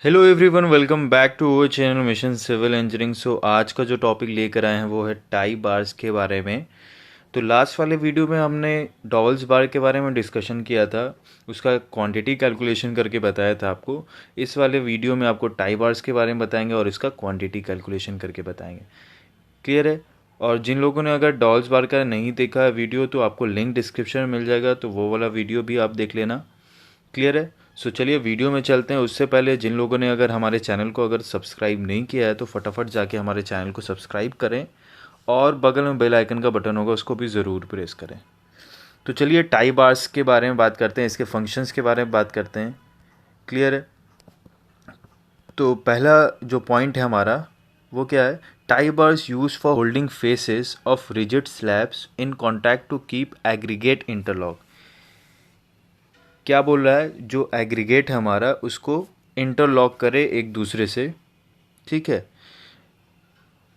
Hello everyone, welcome back to our channel Mission Civil Engineering. So आज का जो topic लेकर आए हैं वो है टाई बार्स के बारे में। तो लास्ट वाले वीडियो में हमने डॉवल्स बार के बारे में डिस्कशन किया था, उसका क्वांटिटी कैलकुलेशन करके बताया था आपको। इस वाले वीडियो में आपको टाई बार्स के बारे में बताएंगे और इसका क्वांटिटी कैलकुलेशन करके बताएंगे। क्लियर है? और जिन लोगों ने अगर डॉल्स बार का नहीं देखा है वीडियो तो आपको लिंक डिस्क्रिप्शन में मिल जाएगा, तो वो वाला वीडियो भी आप देख लेना। क्लियर है? सो चलिए वीडियो में चलते हैं। उससे पहले जिन लोगों ने अगर हमारे चैनल को अगर सब्सक्राइब नहीं किया है तो फटाफट जाके हमारे चैनल को सब्सक्राइब करें और बगल में बेल आइकन का बटन होगा उसको भी ज़रूर प्रेस करें। तो चलिए टाई बार्स के बारे में बात करते हैं, इसके फंक्शंस के बारे में बात करते हैं। क्लियर है? तो पहला जो पॉइंट है हमारा वो क्या है? Tie bars use for holding faces of rigid slabs in contact to keep aggregate interlock. क्या बोल रहा है? जो एग्रीगेट है हमारा उसको इंटरलॉक करे एक दूसरे से। ठीक है।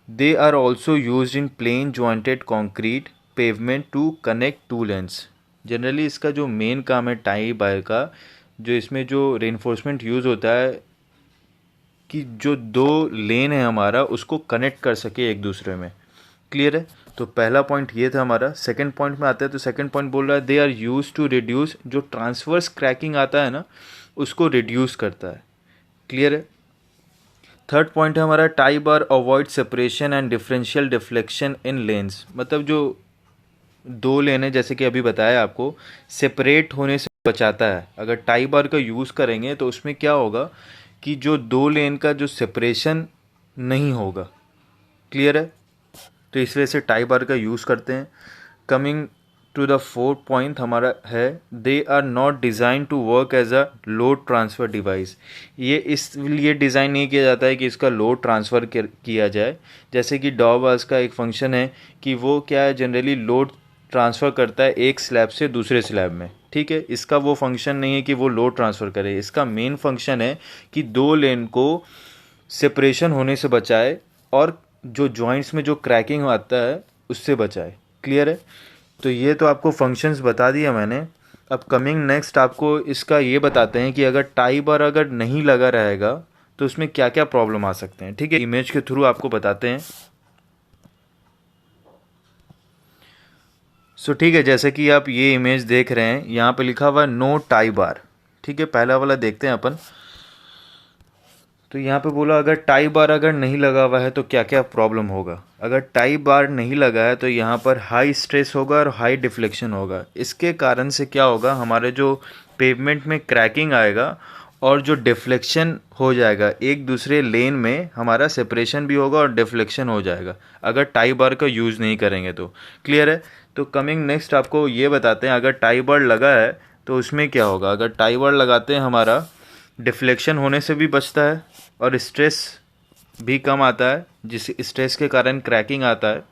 They are also use in plain jointed concrete pavement to connect two lanes. Generally इसका जो मेन काम है टाई बार का, जो इसमें जो रेनफोर्समेंट यूज़ होता है कि जो दो लेन है हमारा उसको कनेक्ट कर सके एक दूसरे में। क्लियर है? तो पहला पॉइंट ये था हमारा। सेकंड पॉइंट में आता है तो सेकंड पॉइंट बोल रहा है they are use to reduce, जो ट्रांसवर्स क्रैकिंग आता है ना उसको रिड्यूस करता है। क्लियर है? थर्ड पॉइंट है हमारा tie bar avoid separation and differential deflection in lens. मतलब जो दो लेन है जैसे कि अभी बताया आपको, सेपरेट होने से बचाता है। अगर टाई बार का यूज़ करेंगे तो उसमें क्या होगा कि जो दो लेन का जो सेपरेशन नहीं होगा। क्लियर है? तो इस वजह से टाई बार का यूज़ करते हैं। Coming to the fourth point हमारा है they are not design to work as a load transfer device. ये इसलिए डिज़ाइन नहीं किया जाता है कि इसका लोड ट्रांसफ़र किया जाए। जैसे कि डॉबार्स का एक फंक्शन है कि वो क्या है, जनरली लोड ट्रांसफ़र करता है एक स्लैब से दूसरे स्लैब में। ठीक है, इसका वो फंक्शन नहीं है कि वो लोड ट्रांसफ़र करे। इसका मेन फंक्शन है कि दो लेन को सेपरेशन होने से बचाए और जो जॉइंट्स में जो क्रैकिंग आता है उससे बचाए। क्लियर है? तो ये तो आपको फंक्शंस बता दिया मैंने। अब कमिंग नेक्स्ट आपको इसका ये बताते हैं कि अगर टाई बार अगर नहीं लगा रहेगा तो उसमें क्या क्या प्रॉब्लम आ सकते हैं। ठीक है, इमेज के थ्रू आपको बताते हैं। सो ठीक है, जैसे कि आप ये इमेज देख रहे हैं यहाँ पे लिखा हुआ है नो टाई बार। ठीक है, पहला वाला देखते हैं अपन। तो यहाँ पे बोला अगर टाई बार अगर नहीं लगा हुआ है तो क्या क्या प्रॉब्लम होगा। अगर टाई बार नहीं लगा है तो यहाँ पर हाई स्ट्रेस होगा और हाई डिफ्लेक्शन होगा। इसके कारण से क्या होगा, हमारे जो पेवमेंट में क्रैकिंग आएगा और जो डिफ्लेक्शन हो जाएगा, एक दूसरे लेन में हमारा सेपरेशन भी होगा और डिफ्लेक्शन हो जाएगा अगर टाई बार का यूज़ नहीं करेंगे तो। क्लियर है? तो कमिंग नेक्स्ट आपको ये बताते हैं अगर टाई बार लगा है तो उसमें क्या होगा। अगर टाई बार लगाते हैं हमारा डिफ्लेक्शन होने से भी बचता है और स्ट्रेस भी कम आता है, जिस स्ट्रेस के कारण क्रैकिंग आता है।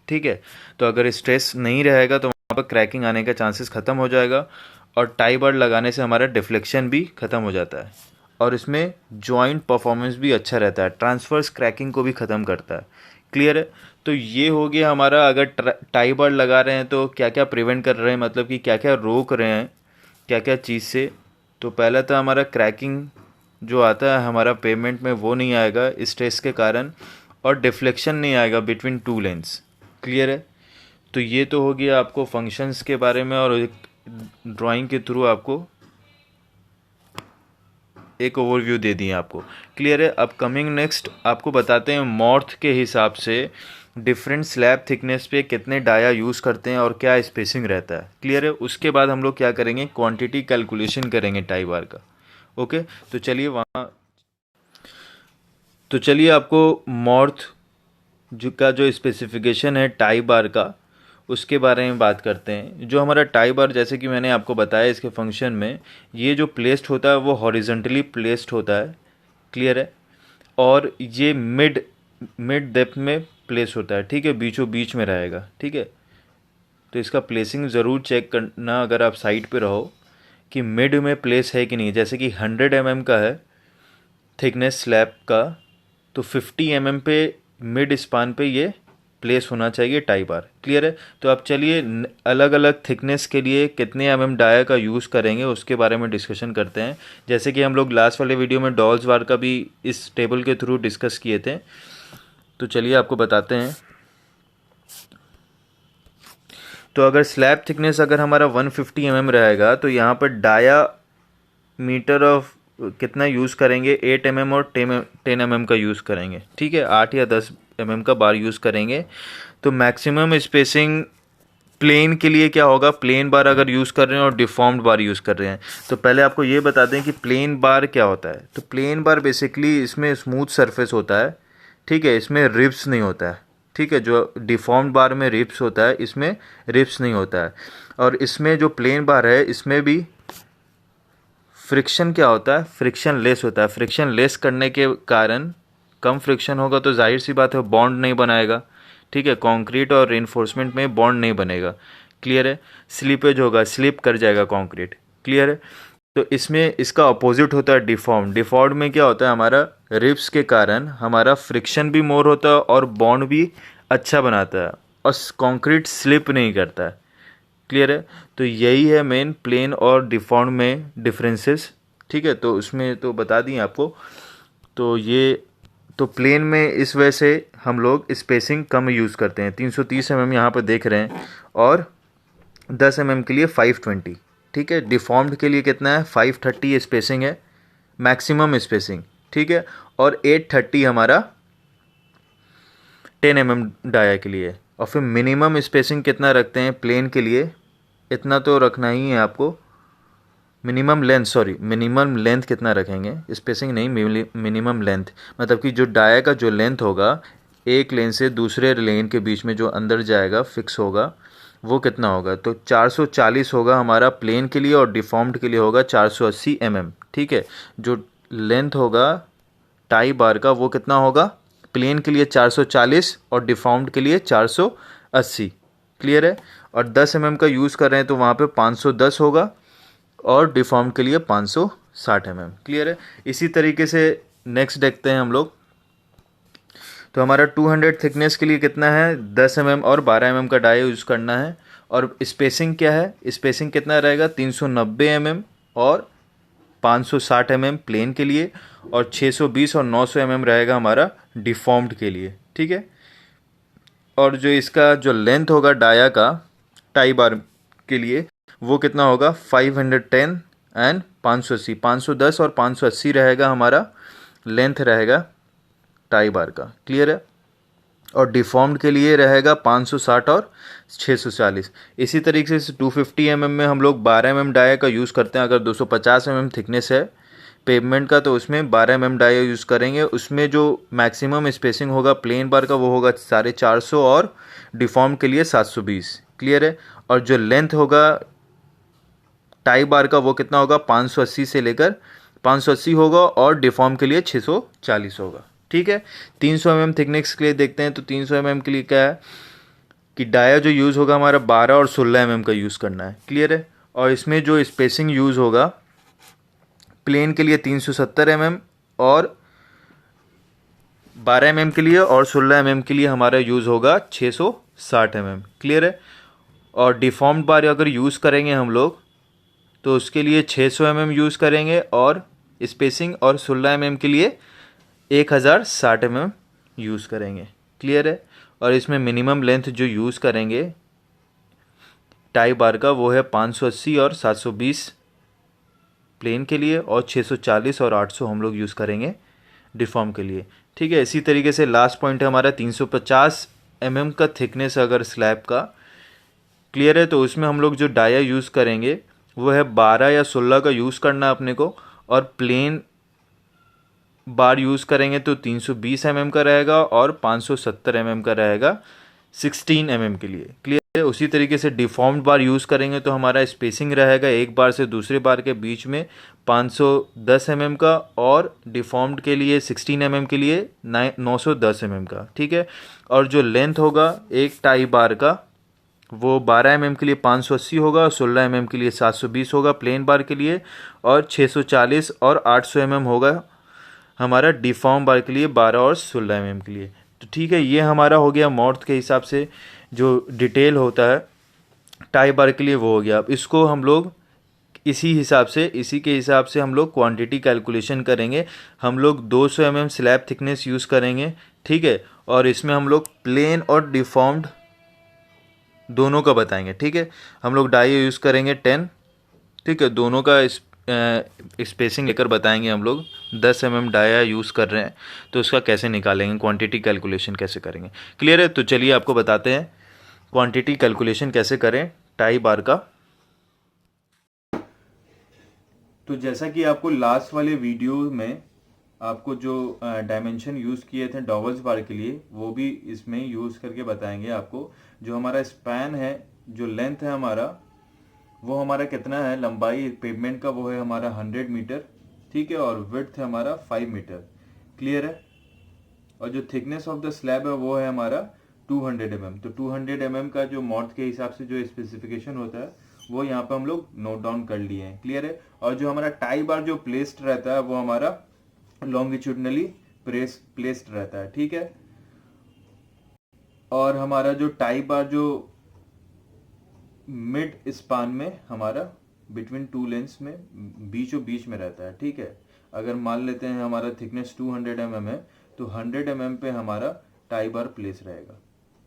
ठीक है, तो अगर स्ट्रेस नहीं रहेगा तो वहाँ पर क्रैकिंग आने का चांसेस ख़त्म हो जाएगा और टाई बार लगाने से हमारा डिफ्लेक्शन भी ख़त्म हो जाता है और इसमें जॉइंट परफॉर्मेंस भी अच्छा रहता है, ट्रांसवर्स क्रैकिंग को भी ख़त्म करता है। क्लियर है? तो ये हो गया हमारा। अगर टाई बार लगा रहे हैं तो क्या क्या प्रिवेंट कर रहे हैं, मतलब कि क्या क्या रोक रहे हैं क्या क्या चीज़ से। तो पहला था हमारा क्रैकिंग जो आता है हमारा पेमेंट में वो नहीं आएगा स्ट्रेस के कारण, और डिफ्लेक्शन नहीं आएगा बिटवीन टू लेंस। क्लियर है? तो ये तो हो गया आपको फंक्शंस के बारे में और एक ड्राइंग के थ्रू आपको एक ओवरव्यू दे दिए आपको। क्लियर है? अब कमिंग नेक्स्ट आपको बताते हैं मॉर्थ के हिसाब से डिफरेंट स्लैब थिकनेस पे कितने डाया यूज़ करते हैं और क्या स्पेसिंग रहता है। क्लियर है? उसके बाद हम लोग क्या करेंगे, क्वांटिटी कैलकुलेशन करेंगे टाई बार का। ओके, तो चलिए वहाँ, तो चलिए आपको मॉर्थ जो स्पेसिफिकेशन है टाई बार का उसके बारे में बात करते हैं। जो हमारा टाई बार जैसे कि मैंने आपको बताया इसके फंक्शन में, ये जो प्लेस्ड होता है वो हॉरिजॉन्टली प्लेस्ड होता है। क्लियर है? और ये मिड मिड डेप्थ में प्लेस होता है। ठीक है, बीचों बीच में रहेगा। ठीक है, तो इसका प्लेसिंग ज़रूर चेक करना अगर आप साइट पे रहो कि मिड में प्लेस है कि नहीं। जैसे कि 100 mm का है थिकनेस स्लैब का, तो 50 mm पे मिड स्पान पे ये प्लेस होना चाहिए टाई बार। क्लियर है। तो अब चलिए अलग अलग थिकनेस के लिए कितने डाया का यूज़ करेंगे उसके बारे में डिस्कशन करते हैं। जैसे कि हम लोग लास्ट वाले वीडियो में डॉल्स बार का भी इस टेबल के थ्रू डिस्कस किए थे, तो चलिए आपको बताते हैं। तो अगर स्लैब थिकनेस अगर हमारा 150 रहेगा तो यहाँ पर डाया मीटर ऑफ कितना यूज़ करेंगे, 8 और 10 का यूज़ करेंगे। ठीक है, 8 या 10 का बार यूज़ करेंगे। तो मैक्सिमम स्पेसिंग प्लेन के लिए क्या होगा, प्लेन बार अगर यूज़ कर रहे हैं और डिफॉर्म्ड बार यूज़ कर रहे हैं, तो पहले आपको ये बता दें कि प्लेन बार क्या होता है। तो प्लेन बार बेसिकली इसमें स्मूथ सरफेस होता है। ठीक है, इसमें रिब्स नहीं होता है। ठीक है, जो डिफॉर्म्ड बार में रिब्स होता है इसमें रिब्स नहीं होता है। और इसमें जो प्लेन बार है इसमें भी फ्रिक्शन क्या होता है, फ्रिक्शन लेस होता है। फ्रिक्शन लेस करने के कारण, कम फ्रिक्शन होगा तो जाहिर सी बात है बॉन्ड नहीं बनाएगा। ठीक है, कंक्रीट और रेनफोर्समेंट में बॉन्ड नहीं बनेगा। क्लियर है। स्लिपेज होगा, स्लिप कर जाएगा कंक्रीट। क्लियर है। तो इसमें इसका अपोजिट होता है डिफॉर्म। डिफॉर्म में क्या होता है, हमारा रिब्स के कारण हमारा फ्रिक्शन भी मोर होता है और बॉन्ड भी अच्छा बनाता है और कंक्रीट स्लिप नहीं करता है। क्लियर है। तो यही है मेन प्लेन और डिफॉर्म में डिफरेंसेस। ठीक है, तो उसमें तो बता दिए आपको। तो ये तो प्लेन में इस वजह से हम लोग स्पेसिंग कम यूज़ करते हैं। 330 यहाँ पर देख रहे हैं, और 10 के लिए 520। ठीक है, डिफॉर्म्ड के लिए कितना है, 530 स्पेसिंग है मैक्सिमम स्पेसिंग। ठीक है, और 830 हमारा 10 डाया के लिए। और फिर मिनिमम स्पेसिंग कितना रखते हैं प्लेन के लिए, इतना तो रखना ही है आपको। मिनिमम लेंथ कितना रखेंगे, स्पेसिंग नहीं, मिनिमम लेंथ। मतलब कि जो डाया का जो लेंथ होगा एक लेन से दूसरे लेन के बीच में जो अंदर जाएगा फिक्स होगा, वो कितना होगा, तो 440 होगा हमारा प्लेन के लिए, और डिफॉर्म्ड के लिए होगा 480 ठीक है, जो लेंथ होगा टाई बार का वो कितना होगा, प्लेन के लिए 440 और डिफॉर्म्ड के लिए 480। क्लियर है। और 10 का यूज़ कर रहे हैं तो वहाँ पे 510 होगा, और डिफॉर्म के लिए 560 क्लियर है। इसी तरीके से नेक्स्ट देखते हैं हम लोग। तो हमारा 200 थिकनेस के लिए कितना है, 10 और 12 का डाई यूज़ करना है। और स्पेसिंग क्या है, स्पेसिंग कितना रहेगा, 390 और 560 प्लेन के लिए, और 620 और 900 रहेगा हमारा डिफॉर्म्ड के लिए। ठीक है। और जो इसका जो लेंथ होगा डाया का टाई बार के लिए वो कितना होगा, 510 एंड 580, 510 और 580 रहेगा हमारा लेंथ रहेगा टाई बार का। क्लियर है। और डिफॉर्म्ड के लिए रहेगा 560 और 640। इसी तरीके से 250 में हम लोग 12 डाया का यूज़ करते हैं। अगर 250 थिकनेस है पेवमेंट का तो उसमें 12 डाया यूज़ करेंगे। उसमें जो मैक्सिमम स्पेसिंग होगा प्लेन बार का वो होगा 450 और डिफॉर्म के लिए 720। क्लियर है। और जो लेंथ होगा टाई बार का वो कितना होगा, 580 से लेकर 580 होगा, और डिफॉर्म के लिए 640 होगा। ठीक है। 300 थिकनेस के लिए देखते हैं। तो 300 के लिए क्या है कि डाया जो यूज़ होगा हमारा 12 और 16 का यूज़ करना है। क्लियर है। और इसमें जो स्पेसिंग यूज़ होगा प्लेन के लिए 370 और 12 के लिए, और 16 के लिए हमारा यूज़ होगा 660 क्लियर है। और डिफॉर्म्ड बार अगर यूज़ करेंगे हम लोग तो उसके लिए 600 यूज़ करेंगे, और स्पेसिंग और 16 के लिए 1060 यूज़ करेंगे। क्लियर है। और इसमें मिनिमम लेंथ जो यूज़ करेंगे टाई बार का वो है 580 और 720 प्लेन के लिए, और 640 और 800 हम लोग यूज़ करेंगे डिफॉर्म के लिए। ठीक है। इसी तरीके से लास्ट पॉइंट है हमारा 350 का थिकनेस अगर स्लैब का। क्लियर है। तो उसमें हम लोग जो डाया यूज़ करेंगे वो है 12 या 16 का यूज़ करना अपने को, और प्लेन बार यूज़ करेंगे तो 320 का रहेगा, और 570 का रहेगा 16 के लिए। क्लियर है। उसी तरीके से डिफॉर्म्ड बार यूज़ करेंगे तो हमारा स्पेसिंग रहेगा एक बार से दूसरे बार के बीच में 510 का, और डिफॉर्म्ड के लिए 16 के लिए 910 का। ठीक है। और जो लेंथ होगा एक टाई बार का वो 12 के लिए 580 होगा, और 16 के लिए 720 होगा प्लेन बार के लिए, और 640 और 800 होगा हमारा डिफॉर्म बार के लिए 12 और 16 के लिए। तो ठीक है, ये हमारा हो गया मॉर्थ के हिसाब से जो डिटेल होता है टाई बार के लिए वो हो गया। अब इसको हम लोग इसी के हिसाब से हम लोग क्वांटिटी कैलकुलेशन करेंगे। हम लोग 200 mm स्लैब थिकनेस यूज़ करेंगे, ठीक है। और इसमें हम लोग प्लेन और डिफॉर्म्ड दोनों का बताएंगे, ठीक है। हम लोग डाई यूज़ करेंगे 10, ठीक है। दोनों का स्पेसिंग लेकर बताएंगे हम लोग। 10 mm डाया यूज़ कर रहे हैं तो उसका कैसे निकालेंगे, क्वांटिटी कैलकुलेशन कैसे करेंगे। क्लियर है? तो चलिए आपको बताते हैं क्वांटिटी कैलकुलेशन कैसे करें टाई बार का। तो जैसा कि आपको लास्ट वाले वीडियो में आपको जो डायमेंशन यूज़ किए थे डॉवल्स बार के लिए वो भी इसमें यूज़ करके बताएंगे आपको। जो हमारा स्पैन है, जो लेंथ है हमारा, वो हमारा कितना है, लंबाई पेवमेंट का वो है हमारा 100 मीटर, ठीक है। और विड्थ है हमारा 5 मीटर। क्लियर है? और जो थिकनेस ऑफ द स्लैब है वो है हमारा 200 mm। तो 200 mm का जो मॉर्थ के हिसाब से जो स्पेसिफिकेशन होता है वो यहाँ पे हम लोग नोट डाउन कर लिए हैं। क्लियर है? और जो हमारा टाई बार जो प्लेस्ड रहता है वो हमारा लॉन्गिट्यूडनली प्लेस्ड रहता है, ठीक है। और हमारा जो टाई बार जो मिड स्पान में हमारा बिटवीन टू लेंस में बीचों बीच में रहता है, ठीक है। अगर मान लेते हैं हमारा थिकनेस 200 mm है तो 100 mm पे हमारा टाई बार प्लेस रहेगा।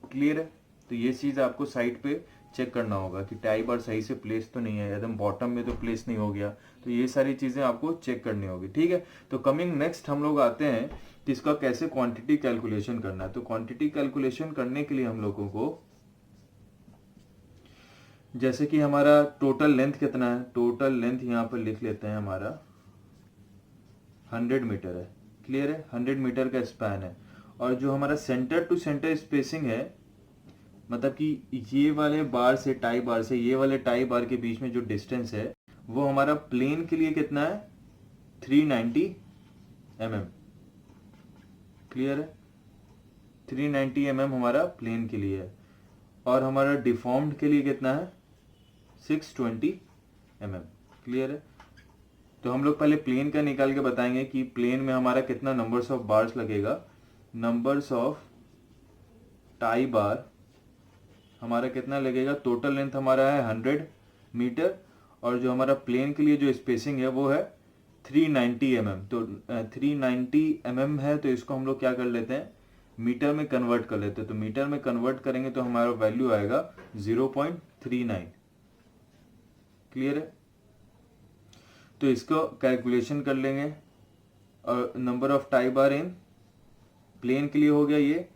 क्लियर है? तो ये चीज़ आपको साइड पे चेक करना होगा कि टाई बार सही से प्लेस तो नहीं है, एकदम बॉटम में तो प्लेस नहीं हो गया। तो ये सारी चीज़ें आपको चेक करनी होगी, ठीक है। तो कमिंग नेक्स्ट हम लोग आते हैं कि इसका कैसे क्वांटिटी कैलकुलेशन करना है। तो क्वांटिटी कैलकुलेशन करने के लिए हम लोगों को, जैसे कि हमारा टोटल लेंथ कितना है, टोटल लेंथ यहाँ पर लिख लेते हैं हमारा 100 मीटर है। क्लियर है? 100 मीटर का स्पैन है। और जो हमारा सेंटर टू सेंटर स्पेसिंग है, मतलब कि ये वाले बार से टाई बार से ये वाले टाई बार के बीच में जो डिस्टेंस है वो हमारा प्लेन के लिए कितना है, 390 mm। क्लियर है? 390 mm हमारा प्लेन के लिए है। और हमारा डिफॉर्म्ड के लिए कितना है, 620 mm। क्लियर है? तो हम लोग पहले प्लेन का निकाल के बताएंगे कि प्लेन में हमारा कितना नंबर्स ऑफ बार्स लगेगा। नंबर्स ऑफ टाई बार हमारा कितना लगेगा, टोटल लेंथ हमारा है 100 मीटर और जो हमारा प्लेन के लिए जो स्पेसिंग है वो है 390 mm। तो 390 mm है तो इसको हम लोग क्या कर लेते हैं, मीटर में कन्वर्ट कर लेते हैं। तो मीटर में कन्वर्ट करेंगे तो हमारा वैल्यू आएगा 0.39। क्लियर है? तो इसको कैलकुलेशन कर लेंगे। और number of tie bar in plain के लिए हो गया ये,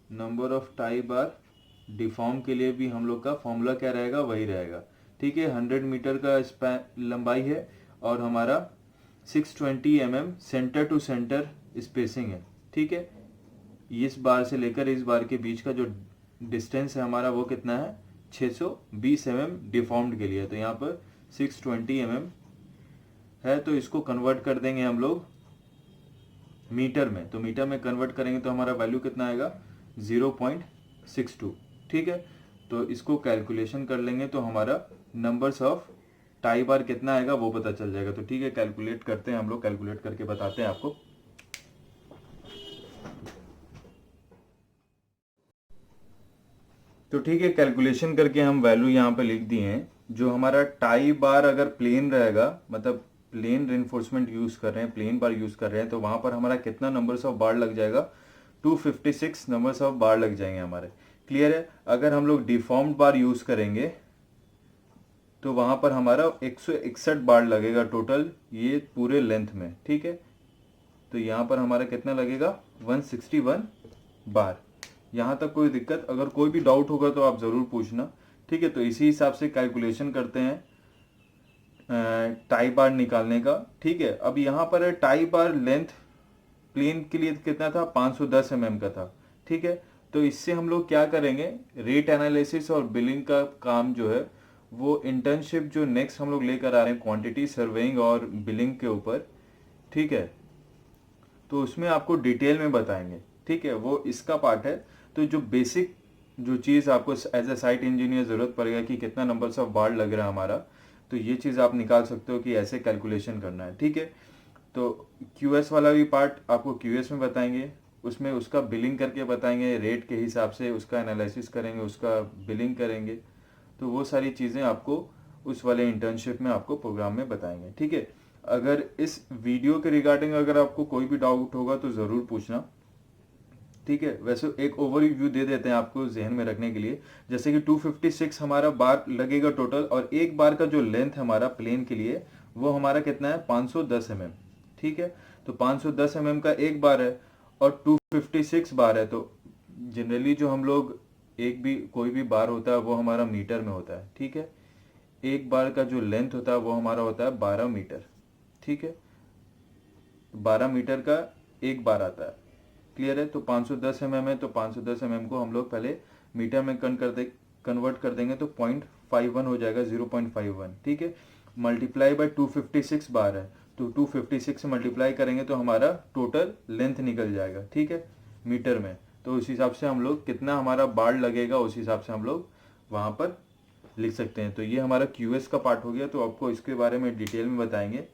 number of tie bar deform के लिए भी हम लोग का फॉर्मूला क्या रहेगा, वही रहेगा, ठीक है। 100 मीटर का स्पैन लंबाई है और हमारा 620 mm centre to centre spacing है, ठीक है। इस बार से लेकर इस बार के बीच का जो डिस्टेंस है हमारा वो कितना है, 620 mm डिफॉर्म्ड के लिए। तो यहाँ पर 620 mm है तो इसको कन्वर्ट कर देंगे हम लोग मीटर में। तो मीटर में कन्वर्ट करेंगे तो हमारा वैल्यू कितना आएगा, 0.62, ठीक है। तो इसको कैलकुलेशन कर लेंगे तो हमारा नंबर्स ऑफ टाई बार कितना आएगा वो पता चल जाएगा। तो ठीक है, कैलकुलेट करते हैं हम लोग, कैलकुलेट करके बताते हैं आपको। तो ठीक है, कैलकुलेशन करके हम वैल्यू यहाँ पे लिख दिए हैं। जो हमारा टाई बार अगर प्लेन रहेगा, मतलब प्लेन रेनफोर्समेंट यूज कर रहे हैं, प्लेन बार यूज कर रहे हैं, तो वहां पर हमारा कितना नंबर्स ऑफ बार लग जाएगा, 256 नंबर्स ऑफ बार लग जाएंगे हमारे। क्लियर है? अगर हम लोग डिफॉर्म्ड बार यूज करेंगे तो वहां पर हमारा 161 बार लगेगा टोटल ये पूरे लेंथ में, ठीक है। तो यहाँ पर हमारा कितना लगेगा, 161 बार। यहाँ तक कोई दिक्कत, अगर कोई भी डाउट होगा तो आप ज़रूर पूछना, ठीक है। तो इसी हिसाब से कैलकुलेशन करते हैं टाई बार निकालने का, ठीक है। अब यहाँ पर है टाई बार लेंथ प्लेन के लिए कितना था, 510 mm का था, ठीक है। तो इससे हम लोग क्या करेंगे, रेट एनालिसिस और बिलिंग का काम जो है वो इंटर्नशिप जो नेक्स्ट हम लोग लेकर आ रहे हैं क्वांटिटी सर्वेइंग और बिलिंग के ऊपर, ठीक है। तो उसमें आपको डिटेल में बताएंगे, ठीक है, वो इसका पार्ट है। तो जो बेसिक जो चीज़ आपको एज ए साइट इंजीनियर ज़रूरत पड़ेगा कि कितना नंबर्स ऑफ बार लग रहा है हमारा, तो ये चीज़ आप निकाल सकते हो कि ऐसे कैलकुलेशन करना है, ठीक है। तो क्यूएस वाला भी पार्ट आपको क्यूएस में बताएंगे, उसमें उसका बिलिंग करके बताएंगे, रेट के हिसाब से उसका एनालिसिस करेंगे, उसका बिलिंग करेंगे। तो वो सारी चीज़ें आपको उस वाले इंटर्नशिप में आपको प्रोग्राम में बताएंगे। ठीक है, अगर इस वीडियो के रिगार्डिंग अगर आपको कोई भी डाउट होगा तो ज़रूर पूछना। ठीक है, वैसे एक ओवरव्यू दे देते हैं आपको जहन में रखने के लिए। जैसे कि 256 हमारा बार लगेगा टोटल, और एक बार का जो लेंथ है हमारा प्लेन के लिए वो हमारा कितना है, 510 mm। ठीक है, तो 510 mm का एक बार है और 256 बार है। तो जनरली जो हम लोग एक भी कोई भी बार होता है वो हमारा मीटर में होता है। ठीक है, एक बार का जो लेंथ होता है वो हमारा होता है 12 मीटर। ठीक है, 12 मीटर का एक बार आता है। क्लियर है, तो 510 mm है, तो 510 mm को हम लोग पहले मीटर में कन्वर्ट कर देंगे, तो 0.51 हो जाएगा, 0.51। ठीक है, मल्टीप्लाई बाय 256 बार है, तो 256 से मल्टीप्लाई करेंगे तो हमारा टोटल लेंथ निकल जाएगा। ठीक है, मीटर में। तो उस हिसाब से हम लोग कितना हमारा बार लगेगा उस हिसाब से हम लोग वहाँ पर लिख सकते हैं। तो ये हमारा क्यूएस का पार्ट हो गया, तो आपको इसके बारे में डिटेल में बताएंगे।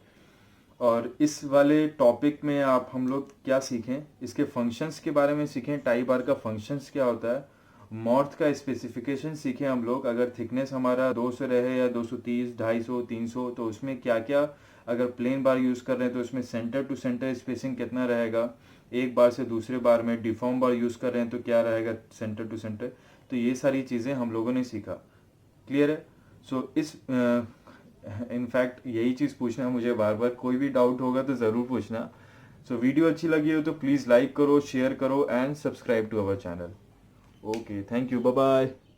और इस वाले टॉपिक में आप हम लोग क्या सीखें, इसके फंक्शंस के बारे में सीखें, टाई बार का फंक्शंस क्या होता है, मॉर्थ का स्पेसिफिकेशन सीखें हम लोग। अगर थिकनेस हमारा 200 रहे या 230, 250, 300, तो उसमें क्या क्या, अगर प्लेन बार यूज़ कर रहे हैं तो उसमें सेंटर टू सेंटर स्पेसिंग कितना रहेगा, एक बार से दूसरे बार में डिफॉर्म बार यूज़ कर रहे हैं तो क्या रहेगा सेंटर टू सेंटर। तो ये सारी चीज़ें हम लोगों ने सीखा। क्लियर है, सो इस इनफैक्ट यही चीज़ पूछना है मुझे बार बार, कोई भी डाउट होगा तो ज़रूर पूछना। सो वीडियो अच्छी लगी हो तो प्लीज़ लाइक करो, शेयर करो and subscribe to our channel. Okay, thank you, bye bye.